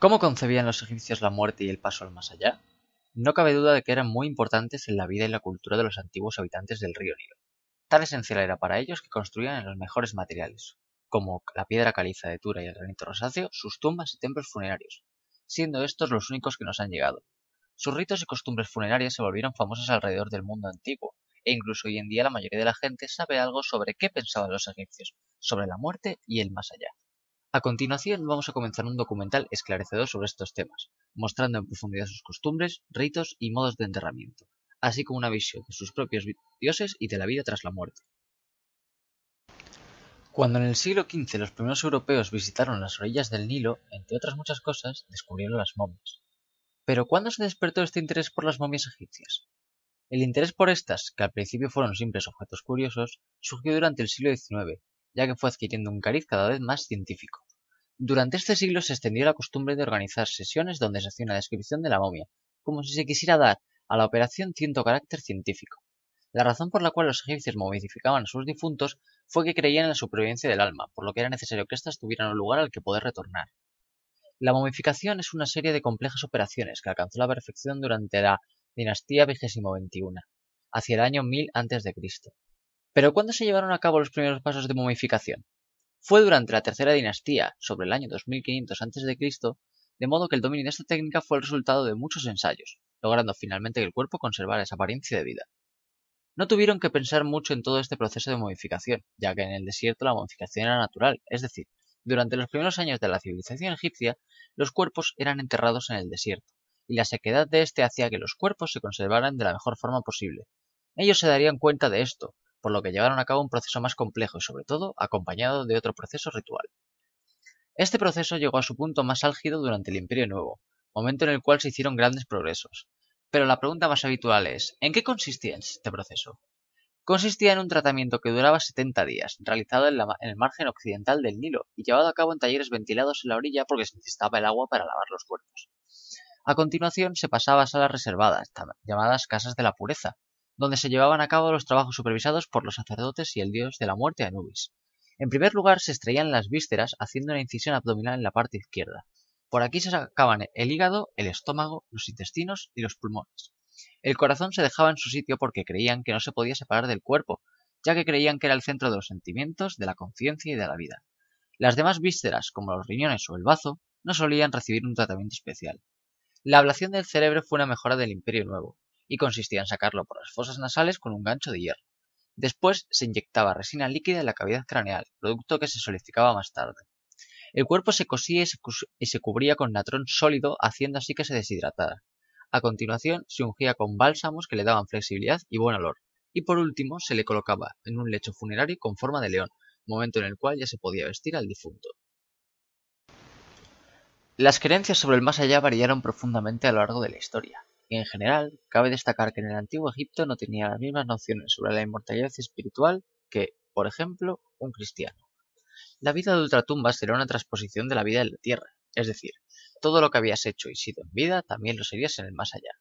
¿Cómo concebían los egipcios la muerte y el paso al más allá? No cabe duda de que eran muy importantes en la vida y la cultura de los antiguos habitantes del río Nilo. Tan esencial era para ellos que construían en los mejores materiales, como la piedra caliza de Tura y el granito rosáceo, sus tumbas y templos funerarios, siendo estos los únicos que nos han llegado. Sus ritos y costumbres funerarias se volvieron famosos alrededor del mundo antiguo, e incluso hoy en día la mayoría de la gente sabe algo sobre qué pensaban los egipcios, sobre la muerte y el más allá. A continuación vamos a comenzar un documental esclarecedor sobre estos temas, mostrando en profundidad sus costumbres, ritos y modos de enterramiento, así como una visión de sus propios dioses y de la vida tras la muerte. Cuando en el siglo XV los primeros europeos visitaron las orillas del Nilo, entre otras muchas cosas, descubrieron las momias. Pero ¿cuándo se despertó este interés por las momias egipcias? El interés por estas, que al principio fueron simples objetos curiosos, surgió durante el siglo XIX, ya que fue adquiriendo un cariz cada vez más científico. Durante este siglo se extendió la costumbre de organizar sesiones donde se hacía una descripción de la momia, como si se quisiera dar a la operación cierto carácter científico. La razón por la cual los egipcios momificaban a sus difuntos fue que creían en la supervivencia del alma, por lo que era necesario que éstas tuvieran un lugar al que poder retornar. La momificación es una serie de complejas operaciones que alcanzó la perfección durante la dinastía XXI, hacia el año 1000 a.C. ¿Pero cuándo se llevaron a cabo los primeros pasos de momificación? Fue durante la tercera dinastía, sobre el año 2500 a.C., de modo que el dominio de esta técnica fue el resultado de muchos ensayos, logrando finalmente que el cuerpo conservara esa apariencia de vida. No tuvieron que pensar mucho en todo este proceso de momificación, ya que en el desierto la momificación era natural, es decir, durante los primeros años de la civilización egipcia, los cuerpos eran enterrados en el desierto, y la sequedad de este hacía que los cuerpos se conservaran de la mejor forma posible. Ellos se darían cuenta de esto, por lo que llevaron a cabo un proceso más complejo y sobre todo acompañado de otro proceso ritual. Este proceso llegó a su punto más álgido durante el Imperio Nuevo, momento en el cual se hicieron grandes progresos. Pero la pregunta más habitual es, ¿en qué consistía este proceso? Consistía en un tratamiento que duraba 70 días, realizado en el margen occidental del Nilo y llevado a cabo en talleres ventilados en la orilla porque se necesitaba el agua para lavar los cuerpos. A continuación se pasaba a salas reservadas, llamadas casas de la pureza, donde se llevaban a cabo los trabajos supervisados por los sacerdotes y el dios de la muerte Anubis. En primer lugar se extraían las vísceras haciendo una incisión abdominal en la parte izquierda. Por aquí se sacaban el hígado, el estómago, los intestinos y los pulmones. El corazón se dejaba en su sitio porque creían que no se podía separar del cuerpo, ya que creían que era el centro de los sentimientos, de la conciencia y de la vida. Las demás vísceras, como los riñones o el bazo, no solían recibir un tratamiento especial. La ablación del cerebro fue una mejora del Imperio Nuevo, y consistía en sacarlo por las fosas nasales con un gancho de hierro. Después se inyectaba resina líquida en la cavidad craneal, producto que se solidificaba más tarde. El cuerpo se cosía y se cubría con natrón sólido, haciendo así que se deshidratara. A continuación se ungía con bálsamos que le daban flexibilidad y buen olor, y por último se le colocaba en un lecho funerario con forma de león, momento en el cual ya se podía vestir al difunto. Las creencias sobre el más allá variaron profundamente a lo largo de la historia, y en general cabe destacar que en el antiguo Egipto no tenía las mismas nociones sobre la inmortalidad espiritual que, por ejemplo, un cristiano. La vida de ultratumbas era una transposición de la vida en la tierra, es decir, todo lo que habías hecho y sido en vida también lo serías en el más allá.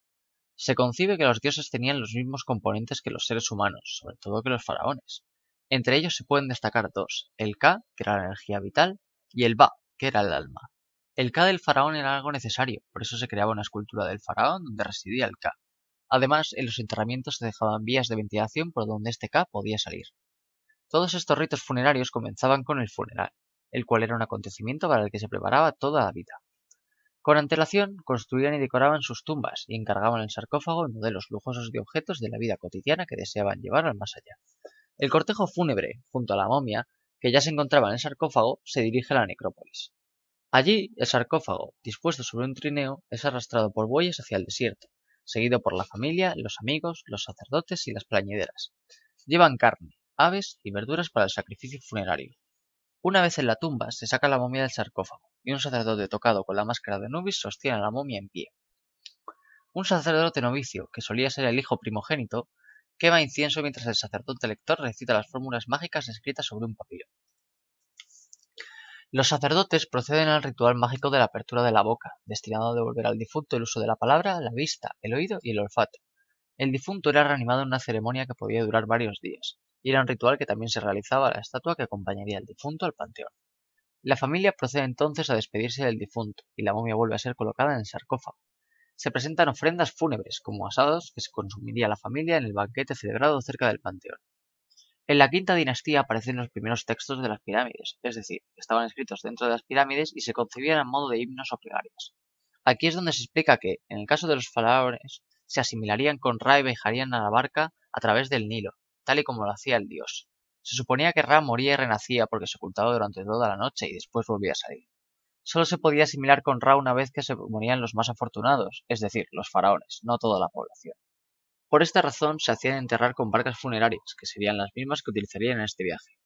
Se concibe que los dioses tenían los mismos componentes que los seres humanos, sobre todo que los faraones. Entre ellos se pueden destacar dos, el Ka, que era la energía vital, y el Ba, que era el alma. El Ka del faraón era algo necesario, por eso se creaba una escultura del faraón donde residía el Ka. Además, en los enterramientos se dejaban vías de ventilación por donde este Ka podía salir. Todos estos ritos funerarios comenzaban con el funeral, el cual era un acontecimiento para el que se preparaba toda la vida. Con antelación, construían y decoraban sus tumbas y encargaban el sarcófago en modelos lujosos de objetos de la vida cotidiana que deseaban llevar al más allá. El cortejo fúnebre, junto a la momia, que ya se encontraba en el sarcófago, se dirige a la necrópolis. Allí, el sarcófago, dispuesto sobre un trineo, es arrastrado por bueyes hacia el desierto, seguido por la familia, los amigos, los sacerdotes y las plañideras. Llevan carne, aves y verduras para el sacrificio funerario. Una vez en la tumba, se saca la momia del sarcófago, y un sacerdote tocado con la máscara de Anubis sostiene a la momia en pie. Un sacerdote novicio, que solía ser el hijo primogénito, quema incienso mientras el sacerdote lector recita las fórmulas mágicas escritas sobre un papiro. Los sacerdotes proceden al ritual mágico de la apertura de la boca, destinado a devolver al difunto el uso de la palabra, la vista, el oído y el olfato. El difunto era reanimado en una ceremonia que podía durar varios días, y era un ritual que también se realizaba a la estatua que acompañaría al difunto al panteón. La familia procede entonces a despedirse del difunto y la momia vuelve a ser colocada en el sarcófago. Se presentan ofrendas fúnebres, como asados que se consumiría la familia en el banquete celebrado cerca del panteón. En la quinta dinastía aparecen los primeros textos de las pirámides, es decir, estaban escritos dentro de las pirámides y se concebían a modo de himnos o plegarias. Aquí es donde se explica que, en el caso de los faraones, se asimilarían con Ra y viajarían a la barca a través del Nilo, tal y como lo hacía el dios. Se suponía que Ra moría y renacía porque se ocultaba durante toda la noche y después volvía a salir. Solo se podía asimilar con Ra una vez que se morían los más afortunados, es decir, los faraones, no toda la población. Por esta razón se hacían enterrar con barcas funerarias, que serían las mismas que utilizarían en este viaje.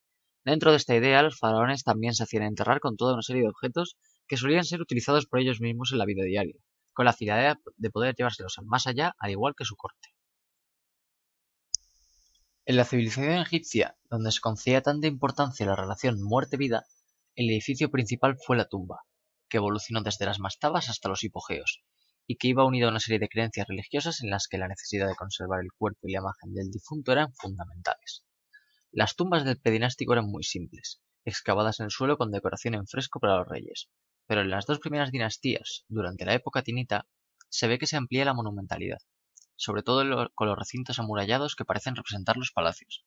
Dentro de esta idea, los faraones también se hacían enterrar con toda una serie de objetos que solían ser utilizados por ellos mismos en la vida diaria, con la finalidad de poder llevárselos al más allá, al igual que su corte. En la civilización egipcia, donde se concedía tanta importancia a la relación muerte-vida, el edificio principal fue la tumba, que evolucionó desde las mastabas hasta los hipogeos, y que iba unido a una serie de creencias religiosas en las que la necesidad de conservar el cuerpo y la imagen del difunto eran fundamentales. Las tumbas del predinástico eran muy simples, excavadas en el suelo con decoración en fresco para los reyes, pero en las dos primeras dinastías, durante la época tinita, se ve que se amplía la monumentalidad, sobre todo con los recintos amurallados que parecen representar los palacios.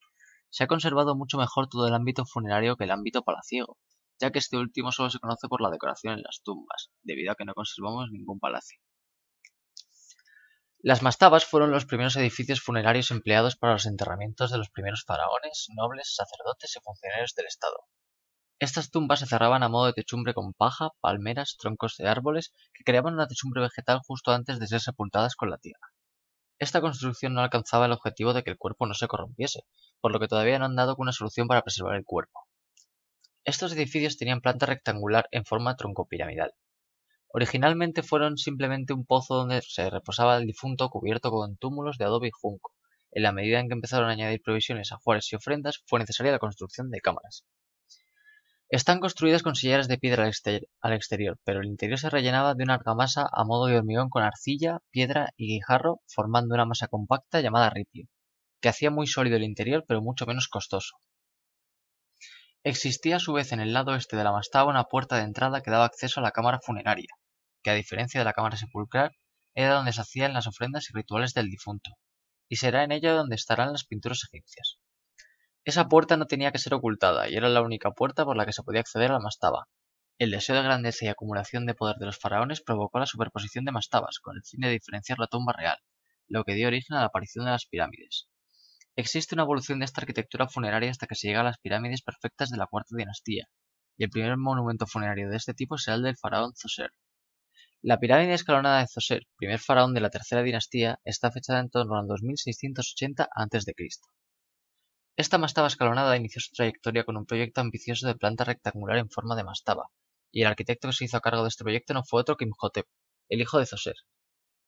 Se ha conservado mucho mejor todo el ámbito funerario que el ámbito palaciego, ya que este último solo se conoce por la decoración en las tumbas, debido a que no conservamos ningún palacio. Las mastabas fueron los primeros edificios funerarios empleados para los enterramientos de los primeros faraones, nobles, sacerdotes y funcionarios del Estado. Estas tumbas se cerraban a modo de techumbre con paja, palmeras, troncos de árboles que creaban una techumbre vegetal justo antes de ser sepultadas con la tierra. Esta construcción no alcanzaba el objetivo de que el cuerpo no se corrompiese, por lo que todavía no han dado con una solución para preservar el cuerpo. Estos edificios tenían planta rectangular en forma troncopiramidal. Originalmente fueron simplemente un pozo donde se reposaba el difunto cubierto con túmulos de adobe y junco. En la medida en que empezaron a añadir provisiones, ajuares y ofrendas, fue necesaria la construcción de cámaras. Están construidas con sillares de piedra al exterior, pero el interior se rellenaba de una argamasa a modo de hormigón con arcilla, piedra y guijarro, formando una masa compacta llamada ripio, que hacía muy sólido el interior pero mucho menos costoso. Existía a su vez en el lado este de la mastaba una puerta de entrada que daba acceso a la cámara funeraria, que a diferencia de la cámara sepulcral, era donde se hacían las ofrendas y rituales del difunto, y será en ella donde estarán las pinturas egipcias. Esa puerta no tenía que ser ocultada, y era la única puerta por la que se podía acceder a la mastaba. El deseo de grandeza y acumulación de poder de los faraones provocó la superposición de mastabas, con el fin de diferenciar la tumba real, lo que dio origen a la aparición de las pirámides. Existe una evolución de esta arquitectura funeraria hasta que se llega a las pirámides perfectas de la cuarta dinastía, y el primer monumento funerario de este tipo será el del faraón Zoser. La pirámide escalonada de Zoser, primer faraón de la tercera dinastía, está fechada en torno al 2680 a.C. Esta mastaba escalonada inició su trayectoria con un proyecto ambicioso de planta rectangular en forma de mastaba, y el arquitecto que se hizo a cargo de este proyecto no fue otro que Imhotep, el hijo de Zoser.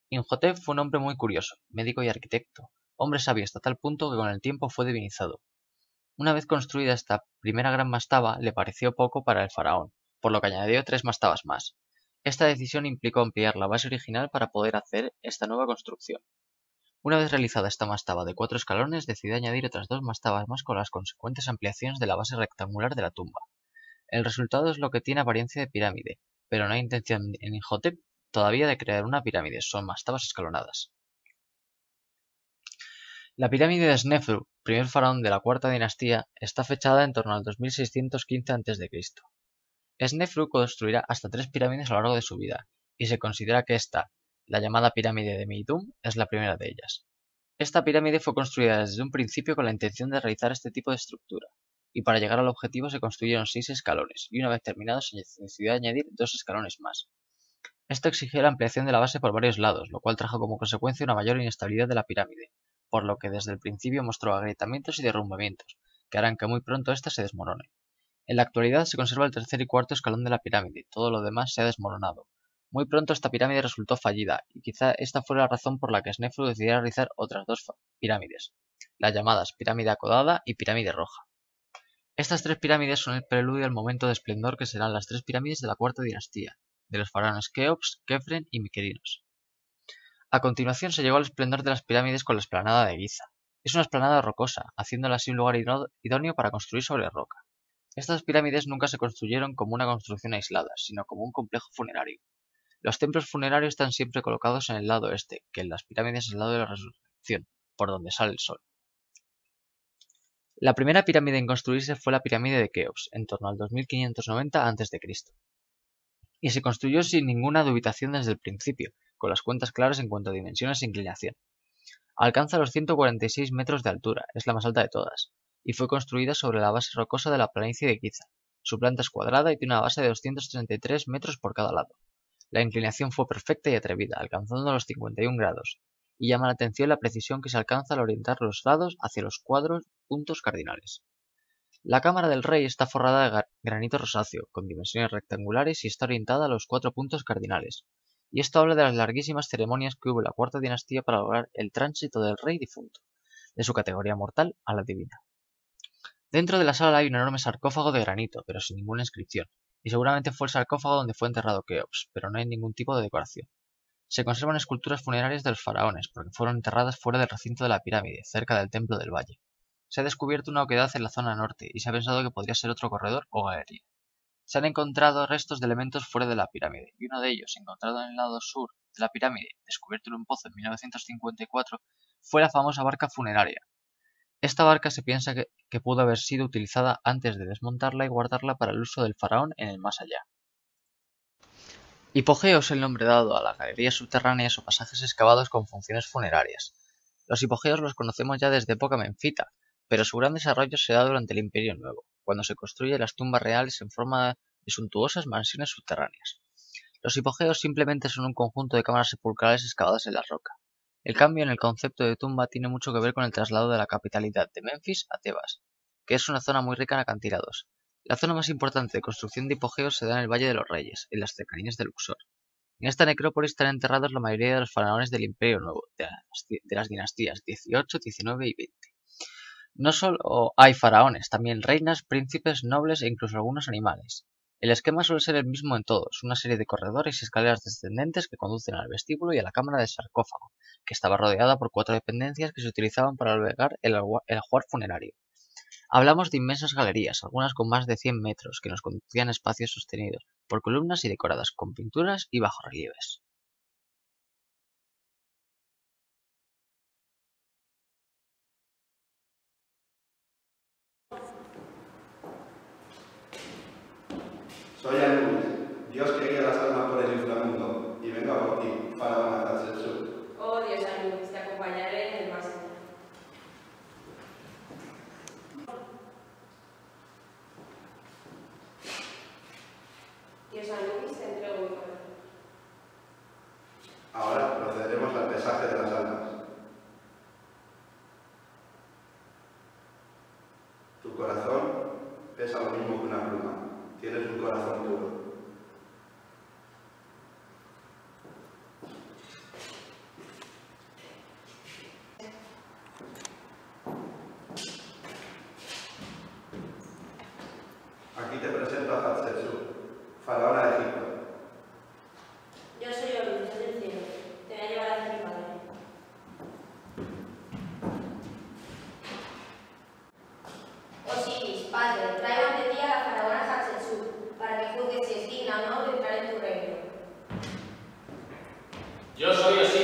Imhotep fue un hombre muy curioso, médico y arquitecto, hombre sabio hasta tal punto que con el tiempo fue divinizado. Una vez construida esta primera gran mastaba, le pareció poco para el faraón, por lo que añadió 3 mastabas más. Esta decisión implicó ampliar la base original para poder hacer esta nueva construcción. Una vez realizada esta mastaba de 4 escalones, decidió añadir otras 2 mastabas más con las consecuentes ampliaciones de la base rectangular de la tumba. El resultado es lo que tiene apariencia de pirámide, pero no hay intención en Imhotep todavía de crear una pirámide, son mastabas escalonadas. La pirámide de Snefru, primer faraón de la cuarta dinastía, está fechada en torno al 2615 a.C. Snefru construirá hasta 3 pirámides a lo largo de su vida, y se considera que esta, la llamada pirámide de Meidum, es la primera de ellas. Esta pirámide fue construida desde un principio con la intención de realizar este tipo de estructura, y para llegar al objetivo se construyeron 6 escalones, y una vez terminados se decidió añadir 2 escalones más. Esto exigió la ampliación de la base por varios lados, lo cual trajo como consecuencia una mayor inestabilidad de la pirámide, por lo que desde el principio mostró agrietamientos y derrumbamientos, que harán que muy pronto ésta se desmorone. En la actualidad se conserva el tercer y cuarto escalón de la pirámide, todo lo demás se ha desmoronado. Muy pronto esta pirámide resultó fallida, y quizá esta fuera la razón por la que Snefru decidiera realizar otras 2 pirámides, las llamadas pirámide acodada y pirámide roja. Estas 3 pirámides son el preludio al momento de esplendor que serán las 3 pirámides de la cuarta dinastía, de los faraones Keops, Kefren y Mykerinos. A continuación se llegó al esplendor de las pirámides con la explanada de Giza. Es una explanada rocosa, haciéndola así un lugar idóneo para construir sobre roca. Estas pirámides nunca se construyeron como una construcción aislada, sino como un complejo funerario. Los templos funerarios están siempre colocados en el lado este, que en las pirámides es el lado de la resurrección, por donde sale el sol. La primera pirámide en construirse fue la pirámide de Keops, en torno al 2590 a.C., y se construyó sin ninguna dubitación desde el principio, con las cuentas claras en cuanto a dimensiones e inclinación. Alcanza los 146 metros de altura, es la más alta de todas, y fue construida sobre la base rocosa de la planicie de Giza. Su planta es cuadrada y tiene una base de 233 metros por cada lado. La inclinación fue perfecta y atrevida, alcanzando los 51 grados, y llama la atención la precisión que se alcanza al orientar los lados hacia los cuadros puntos cardinales. La cámara del rey está forrada de granito rosáceo, con dimensiones rectangulares y está orientada a los 4 puntos cardinales. Y esto habla de las larguísimas ceremonias que hubo en la cuarta dinastía para lograr el tránsito del rey difunto, de su categoría mortal a la divina. Dentro de la sala hay un enorme sarcófago de granito, pero sin ninguna inscripción, y seguramente fue el sarcófago donde fue enterrado Keops, pero no hay ningún tipo de decoración. Se conservan esculturas funerarias de los faraones, porque fueron enterradas fuera del recinto de la pirámide, cerca del templo del valle. Se ha descubierto una oquedad en la zona norte, y se ha pensado que podría ser otro corredor o galería. Se han encontrado restos de elementos fuera de la pirámide, y uno de ellos, encontrado en el lado sur de la pirámide, descubierto en un pozo en 1954, fue la famosa barca funeraria. Esta barca se piensa que pudo haber sido utilizada antes de desmontarla y guardarla para el uso del faraón en el más allá. Hipogeo es el nombre dado a las galerías subterráneas o pasajes excavados con funciones funerarias. Los hipogeos los conocemos ya desde época menfita, pero su gran desarrollo se da durante el Imperio Nuevo, cuando se construyen las tumbas reales en forma de suntuosas mansiones subterráneas. Los hipogeos simplemente son un conjunto de cámaras sepulcrales excavadas en la roca. El cambio en el concepto de tumba tiene mucho que ver con el traslado de la capitalidad de Menfis a Tebas, que es una zona muy rica en acantilados. La zona más importante de construcción de hipogeos se da en el Valle de los Reyes, en las cercanías de Luxor. En esta necrópolis están enterrados la mayoría de los faraones del Imperio Nuevo, de las dinastías 18, 19 y 20. No solo hay faraones, también reinas, príncipes, nobles e incluso algunos animales. El esquema suele ser el mismo en todos, una serie de corredores y escaleras descendentes que conducen al vestíbulo y a la cámara del sarcófago, que estaba rodeada por 4 dependencias que se utilizaban para albergar el ajuar funerario. Hablamos de inmensas galerías, algunas con más de 100 metros, que nos conducían a espacios sostenidos por columnas y decoradas con pinturas y bajorrelieves. Soy Anubis, Dios que guía las almas por el inframundo, y vengo a por ti, faraón Hatshepsut. Oh Dios Anubis, te acompañaré en el más allá. Dios Anubis, te entrego mi corazón. Ahora procederemos al pesaje de las almas. Tu corazón pesa lo mismo que una pluma. Tienes un corazón duro. Aquí te presento a Hatshepsut, faraona de Egipto. Yo soy Horus, Dios del cielo. Te voy a llevar hacia mi padre. Osiris, padre, traigo ante ti a la faraona Hatshepsut para que juzgues si es digna o no de entrar en tu reino. Yo soy Osiris.